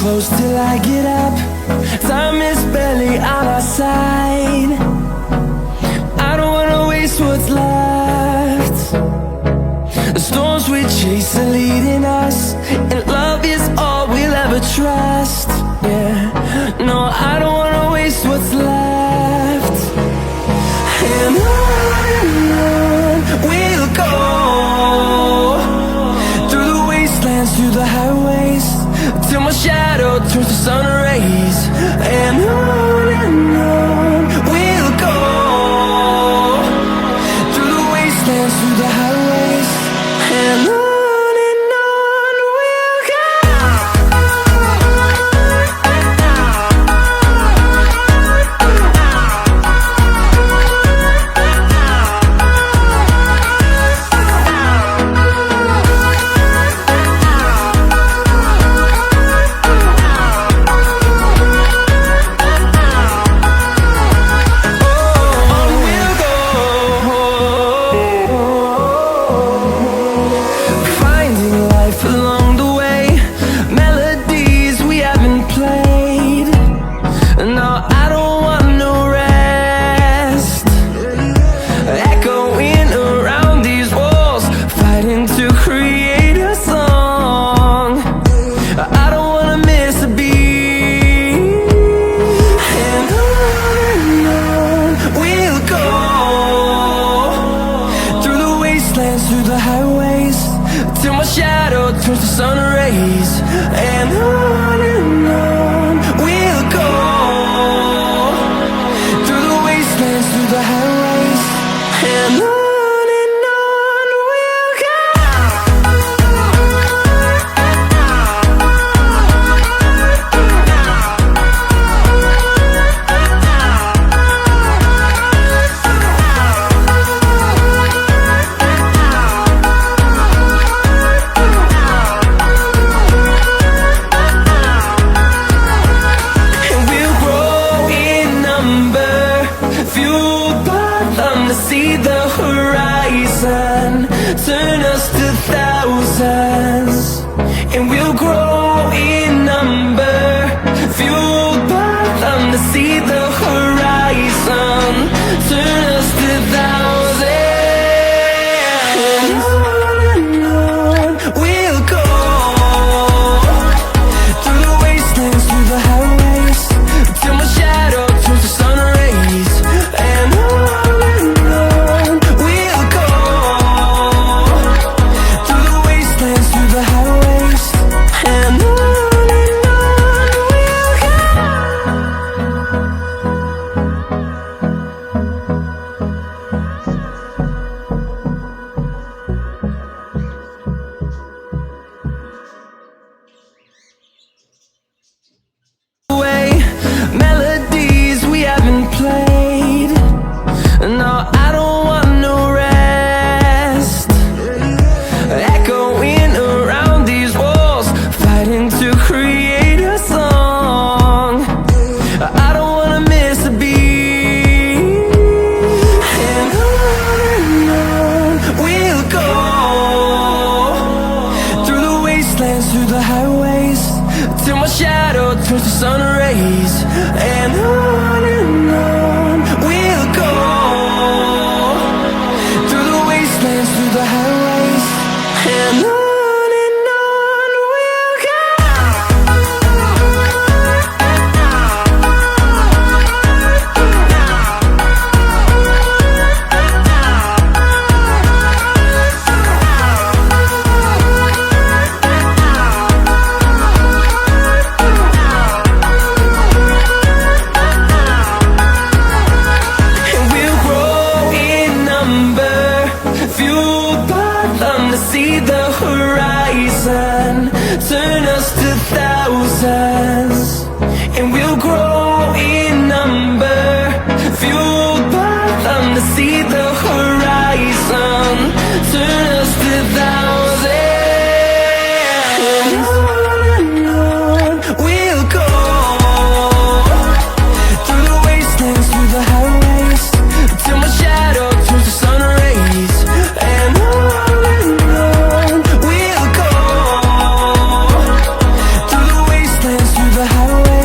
close till I get up. Time is barely on our side. I don't wanna waste what's left. The storms we chase are leading us, and love is all we'll ever trust. Yeah, no, I don't wanna waste what's left. And on we'll go, through the wastelands, through the highways, till my shadow turns to sun rays. And on we'll go, through the wastelands, through the highways, and on. Through the highways, till my shadow turns to sun rays. And on we'll go, through the wastelands, through the highways, and on. See the horizon, turn us to thousands, and we'll grow in number, fueled by them to see the horizon, turn us to thousands. And on we'll go, through the wastelands, through the highways, till my shadow turns to sun rays. And melodies we haven't played. No, I don't want no rest. Echoing around these walls, fighting to create a song. I don't wanna miss a beat. And on we'll go, through the wastelands, through the highways, till my shadow turns to sun